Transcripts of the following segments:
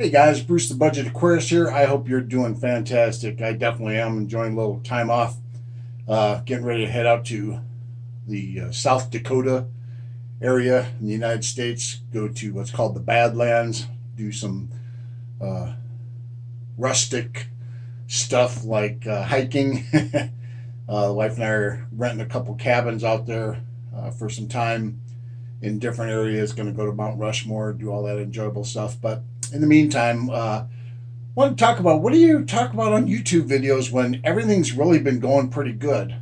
Hey guys, Bruce the Budget Aquarist here. I hope you're doing fantastic. I definitely am enjoying a little time off. Getting ready to head out to the South Dakota area in the United States. Go to what's called the Badlands. Do some uh, rustic stuff like hiking. The wife and I are renting a couple cabins out there for some time in different areas. Going to go to Mount Rushmore, do all that enjoyable stuff. But in the meantime, I want to talk about, what do you talk about on YouTube videos when everything's really been going pretty good?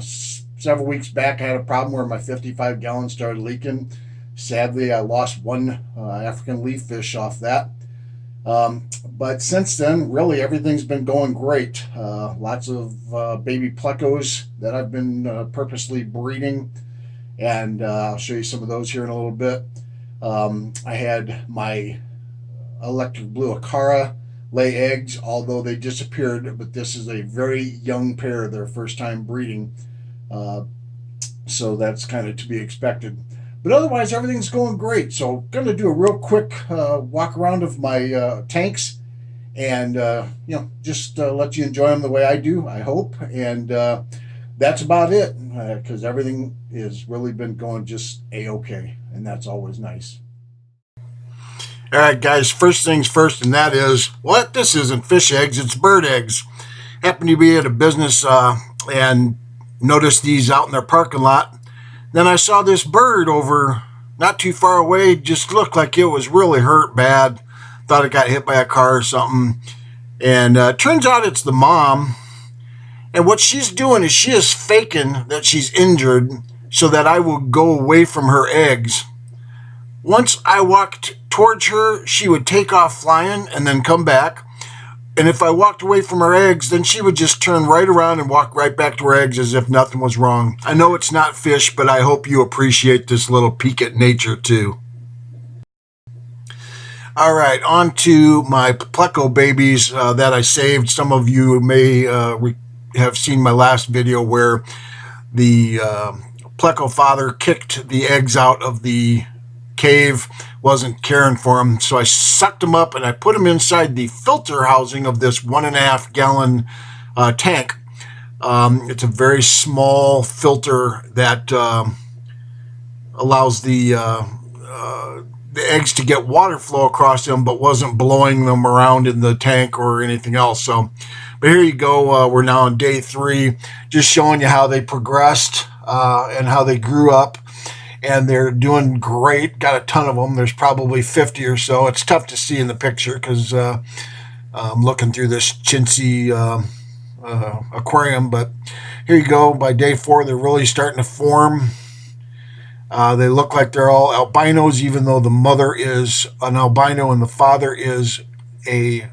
Several weeks back, I had a problem where my 55 gallons started leaking. Sadly, I lost one African leaf fish off that. But since then, really everything's been going great. Lots of baby plecos that I've been purposely breeding, and I'll show you some of those here in a little bit. I had my electric blue acara lay eggs, although they disappeared, but this is a very young pair, their first time breeding, so that's kind of to be expected. But otherwise everything's going great. So I'm going to do a real quick walk around of my tanks, and just let you enjoy them the way I do, I hope. And that's about it, because everything has really been going just a-okay, and that's always nice. All right, guys, first things first, and that is, what? This isn't fish eggs, it's bird eggs. Happened to be at a business and noticed these out in their parking lot. Then I saw this bird over not too far away, just looked like it was really hurt bad. Thought it got hit by a car or something. And turns out it's the mom. And what she's doing is she is faking that she's injured so that I will go away from her eggs. Once I walked towards her, she would take off flying and then come back. And if I walked away from her eggs, then she would just turn right around and walk right back to her eggs as if nothing was wrong. I know it's not fish, but I hope you appreciate this little peek at nature too. All right, on to my pleco babies that I saved. Some of you may have seen my last video where the pleco father kicked the eggs out of the cave, wasn't caring for them, so I sucked them up and I put them inside the filter housing of this 1.5 gallon tank. It's a very small filter that allows the eggs to get water flow across them, but wasn't blowing them around in the tank or anything else. So, but here you go. We're now on day 3, just showing you how they progressed and how they grew up. And they're doing great. Got a ton of them. There's probably 50 or so. It's tough to see in the picture because I'm looking through this chintzy aquarium. But here you go. By day 4, they're really starting to form. They look like they're all albinos, even though the mother is an albino and the father is a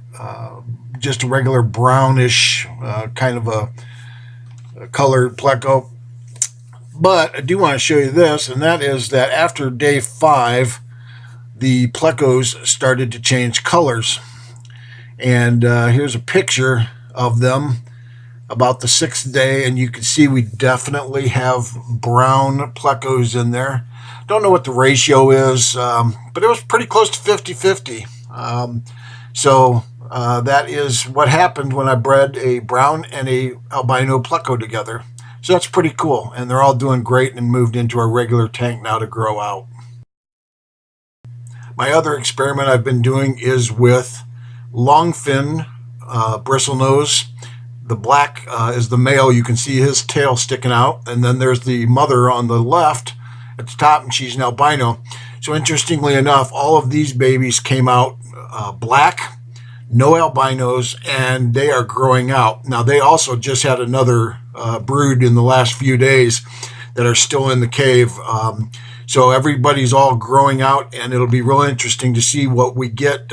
just a regular brownish kind of a colored pleco. But I do want to show you this, and that is that after day 5, the plecos started to change colors. And here's a picture of them about the 6th day, and you can see we definitely have brown plecos in there. Don't know what the ratio is, but it was pretty close to 50-50. So that is what happened when I bred a brown and a albino pleco together. So that's pretty cool, and they're all doing great and moved into our regular tank now to grow out. My other experiment I've been doing is with longfin bristlenose. The black is the male. You can see his tail sticking out, and then there's the mother on the left at the top, and she's an albino. So interestingly enough, all of these babies came out black, no albinos, and they are growing out. Now, they also just had another brood in the last few days that are still in the cave. So everybody's all growing out, and it'll be real interesting to see what we get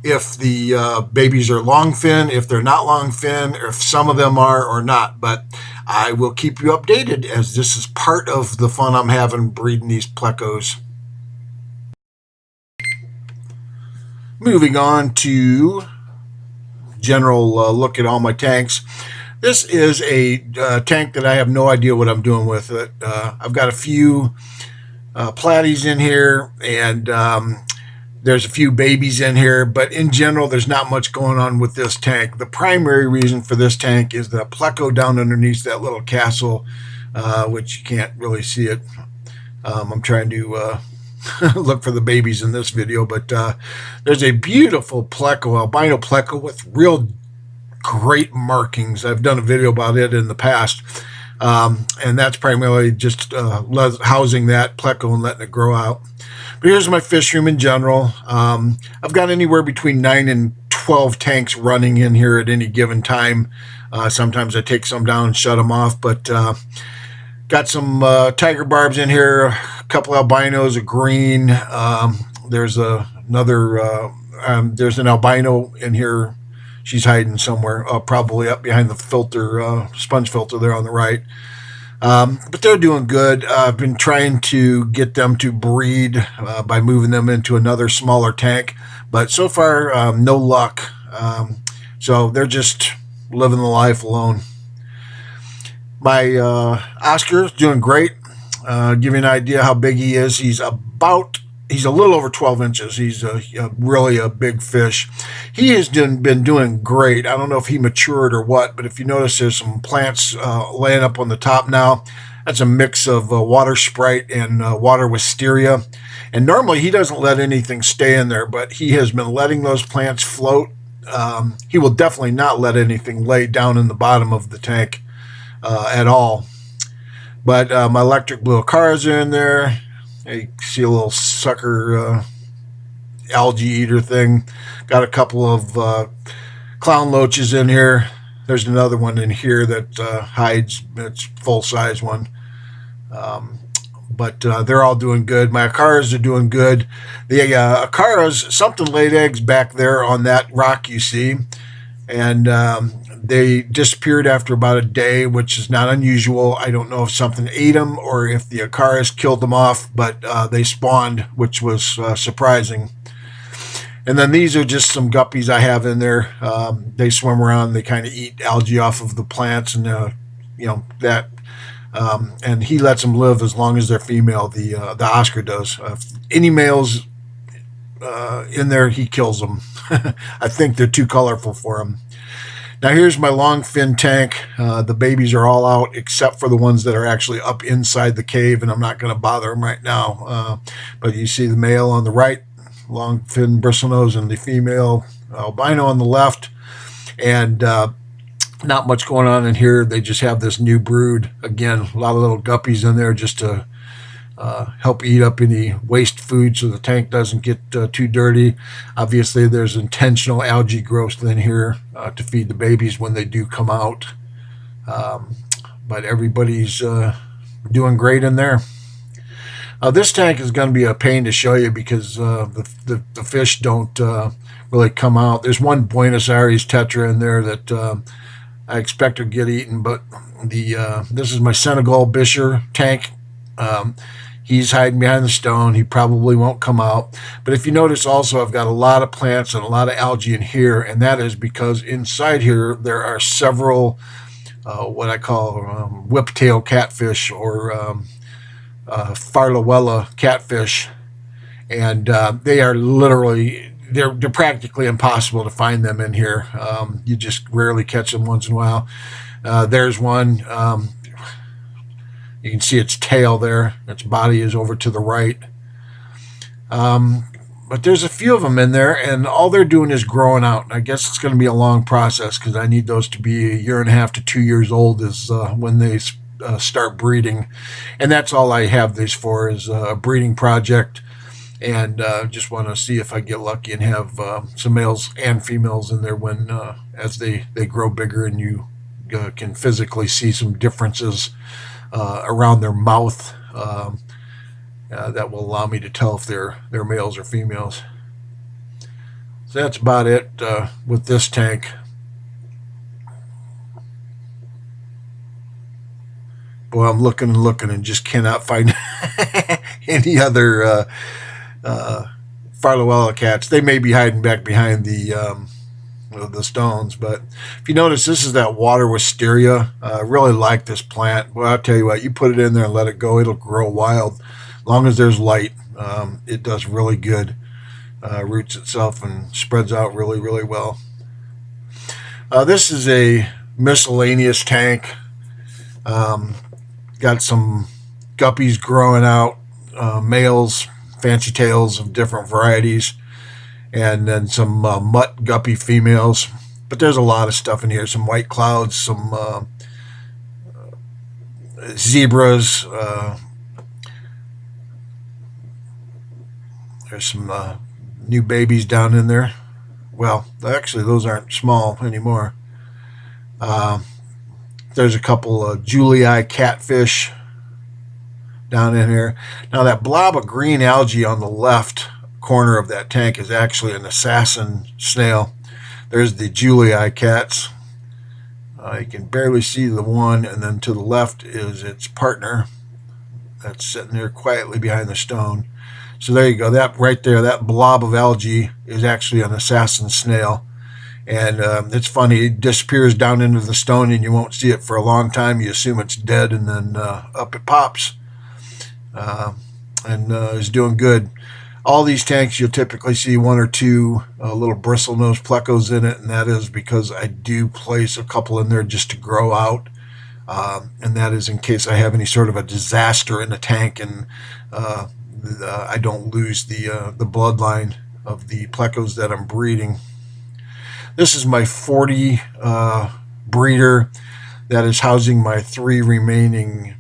if the babies are longfin, if they're not longfin, or if some of them are or not. But I will keep you updated, as this is part of the fun I'm having breeding these plecos. Moving on to general look at all my tanks. This is a tank that I have no idea what I'm doing with it. I've got a few platies in here, and There's a few babies in here, but in general, there's not much going on with this tank. The primary reason for this tank is the pleco down underneath that little castle, which you can't really see it. I'm trying to look for the babies in this video, but there's a beautiful pleco, albino pleco with real great markings. I've done a video about it in the past, and that's primarily just housing that pleco and letting it grow out. But here's my fish room in general. I've got anywhere between 9 and 12 tanks running in here at any given time. Sometimes I take some down and shut them off, but got some tiger barbs in here, a couple albinos, a green. There's there's an albino in here. She's hiding somewhere, probably up behind the filter, sponge filter there on the right. But they're doing good. I've been trying to get them to breed by moving them into another smaller tank, but so far no luck. So they're just living the life alone. My Oscar is doing great. Give you an idea how big he is. He's a little over 12 inches. He's really a big fish. He has been doing great. I don't know if he matured or what, but if you notice, there's some plants laying up on the top now. That's a mix of water sprite and water wisteria. And normally he doesn't let anything stay in there, but he has been letting those plants float. He will definitely not let anything lay down in the bottom of the tank at all. But my electric blue acaras are in there. You see a little sucker algae eater thing. Got a couple of clown loaches in here. There's another one in here that hides. It's full-size one. But they're all doing good. My acaras are doing good. The acaras, something laid eggs back there on that rock you see. And they disappeared after about a day, which is not unusual. I don't know if something ate them or if the acaras killed them off, but they spawned, which was surprising. And then these are just some guppies I have in there. They swim around. They kind of eat algae off of the plants, and that. And he lets them live as long as they're female. The Oscar does. Any males in there, he kills them. I think they're too colorful for him. Now here's my longfin tank. The babies are all out except for the ones that are actually up inside the cave, and I'm not going to bother them right now. But you see the male on the right, longfin bristlenose, and the female albino on the left. And not much going on in here. They just have this new brood. Again, a lot of little guppies in there just to help eat up any waste food so the tank doesn't get too dirty. Obviously, there's intentional algae growth in here to feed the babies when they do come out. But everybody's doing great in there. This tank is going to be a pain to show you because the fish don't really come out. There's one Buenos Aires tetra in there that I expect to get eaten, but this is my Senegal bicher tank. He's hiding behind the stone. He probably won't come out. But if you notice also, I've got a lot of plants and a lot of algae in here, and that is because inside here there are several what I call whiptail catfish or farlawella catfish, and they are literally, they're practically impossible to find them in here. You just rarely catch them once in a while. There's one. You can see its tail there. Its body is over to the right. But there's a few of them in there, and all they're doing is growing out. I guess it's going to be a long process because I need those to be 1.5 to 2 years old is when they start breeding. And that's all I have these for, is a breeding project. And just want to see if I get lucky and have some males and females in there when as they grow bigger, and you can physically see some differences around their mouth that will allow me to tell if they're males or females. So that's about it with this tank. Boy, I'm looking and looking and just cannot find any other farlawella cats. They may be hiding back behind the stones, but if you notice, this is that water wisteria. I really like this plant. Well, I'll tell you what, you put it in there and let it go, it'll grow wild. As long as there's light, it does really good. roots itself and spreads out really, really well. This is a miscellaneous tank. Um, got some guppies growing out, males, fancy tails of different varieties, and then some mutt guppy females. But there's a lot of stuff in here. Some white clouds, some zebras. There's some new babies down in there. Well, actually, those aren't small anymore. Uh, there's a couple of Julii catfish down in here. Now, that blob of green algae on the left corner of that tank is actually an assassin snail. There's the Julii cats. You can barely see the one, and then to the left is its partner that's sitting there quietly behind the stone. So there you go. That right there, that blob of algae is actually an assassin snail. And it's funny, it disappears down into the stone and you won't see it for a long time. You assume it's dead, and then up it pops. And is doing good. All these tanks, you'll typically see one or two little bristlenose plecos in it, and that is because I do place a couple in there just to grow out. And that is in case I have any sort of a disaster in the tank, and I don't lose the bloodline of the plecos that I'm breeding. This is my 40 breeder that is housing my 3 remaining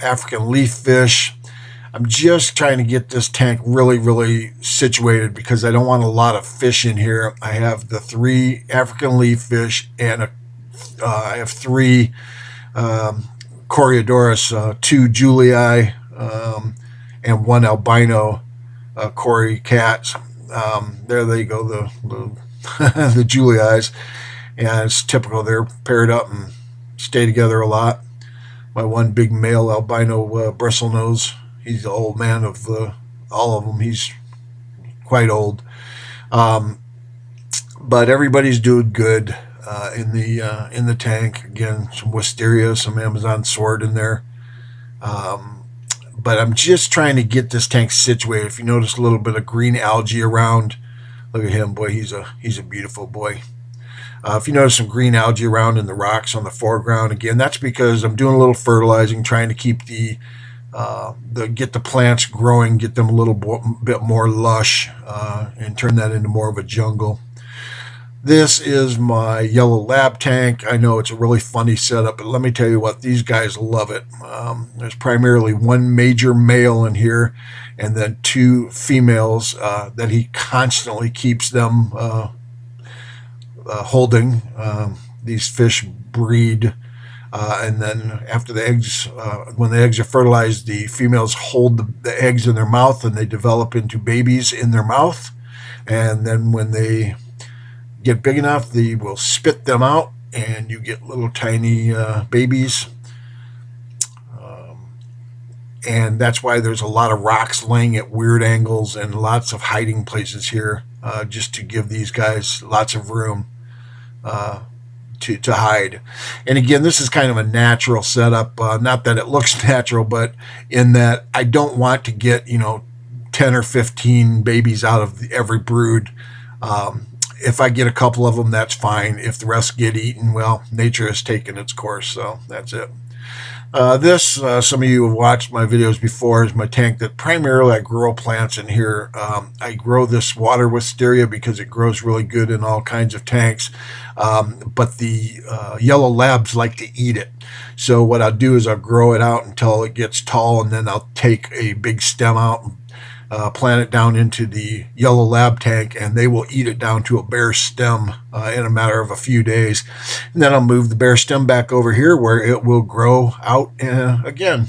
African leaf fish. I'm just trying to get this tank really, really situated because I don't want a lot of fish in here. I have the 3 African leaf fish, and I have 3 Coreodoros, 2 Julii, and 1 albino Corey cats. There they go, the Juliis, and it's typical. They're paired up and stay together a lot. My one big male albino bristlenose, he's the old man of all of them. He's quite old, but everybody's doing good in the tank. Again, some wisteria, some Amazon sword in there. But I'm just trying to get this tank situated. If you notice a little bit of green algae around, look at him, boy. He's a beautiful boy. If you notice some green algae around in the rocks on the foreground, again, that's because I'm doing a little fertilizing, trying to keep get the plants growing, get them a little bit more lush, and turn that into more of a jungle. This is my yellow lab tank. I know it's a really funny setup, but let me tell you what, these guys love it. There's primarily 1 major male in here, and then 2 females that he constantly keeps them holding. These fish breed, and then after the eggs, when the eggs are fertilized, the females hold the eggs in their mouth, and they develop into babies in their mouth. And then when they get big enough, they will spit them out, and you get little tiny babies. And that's why there's a lot of rocks laying at weird angles and lots of hiding places here, just to give these guys lots of room to hide. And again, this is kind of a natural setup. Not that it looks natural, but in that I don't want to get 10 or 15 babies out of every brood. If I get a couple of them, that's fine. If the rest get eaten, well, nature has taken its course, so that's it. Some of you have watched my videos before, is my tank that primarily I grow plants in here. I grow this water wisteria because it grows really good in all kinds of tanks, but the yellow labs like to eat it. So what I'll do is I'll grow it out until it gets tall, and then I'll take a big stem out and plant it down into the yellow lab tank, and they will eat it down to a bare stem in a matter of a few days. And then I'll move the bare stem back over here where it will grow out again.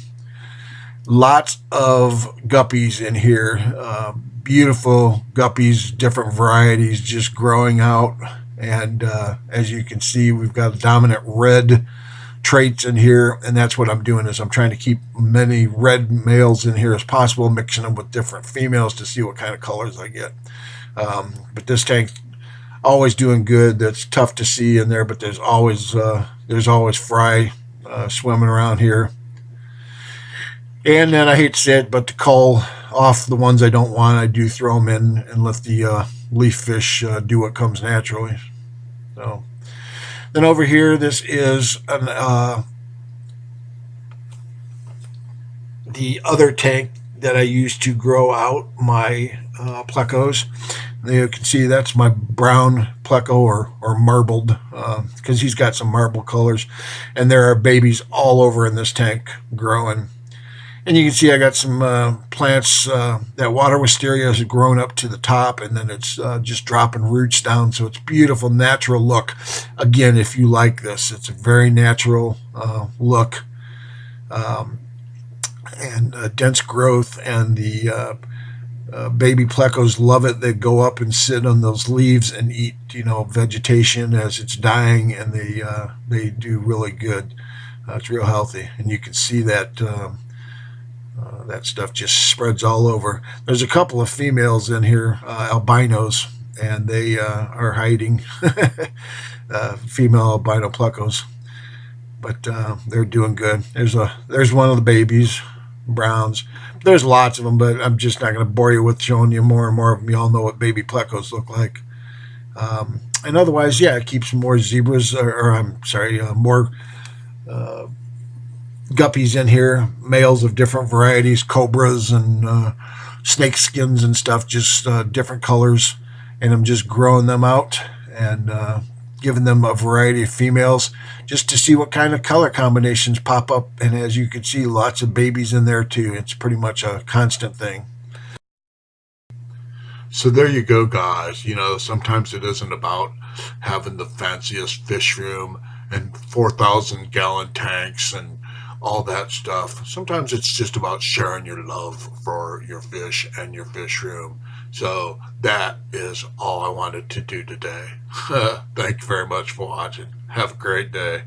Lots of guppies in here. Beautiful guppies, different varieties just growing out. And as you can see, we've got dominant red traits in here, and that's what I'm doing, is I'm trying to keep many red males in here as possible, mixing them with different females to see what kind of colors I get. But this tank's always doing good. That's tough to see in there, but there's always fry swimming around here. And then I hate to say it, but the cull off the ones I don't want, I do throw them in and let the leaf fish do what comes naturally. So then over here, this is the other tank that I use to grow out my plecos. You can see that's my brown pleco or marbled, because he's got some marble colors, and there are babies all over in this tank growing. And you can see I got some plants. That water wisteria has grown up to the top, and then it's just dropping roots down. So it's beautiful, natural look. Again, if you like this, it's a very natural look, and dense growth. And the baby plecos love it. They go up and sit on those leaves and eat, vegetation as it's dying, and they do really good. It's real healthy, and you can see that. That stuff just spreads all over. There's a couple of females in here, albinos, and they are hiding. Female albino plecos, but they're doing good. There's one of the babies, browns. There's lots of them, but I'm just not going to bore you with showing you more and more of them. You all know what baby plecos look like. And otherwise, yeah, it keeps more zebras, or I'm sorry, more guppies in here, males of different varieties, cobras and snake skins and stuff, just different colors. And I'm just growing them out and giving them a variety of females just to see what kind of color combinations pop up. And as you can see, lots of babies in there too. It's pretty much a constant thing. So there you go, guys. Sometimes it isn't about having the fanciest fish room and 4,000-gallon tanks and all that stuff. Sometimes it's just about sharing your love for your fish and your fish room. So that is all I wanted to do today. Thank you very much for watching. Have a great day.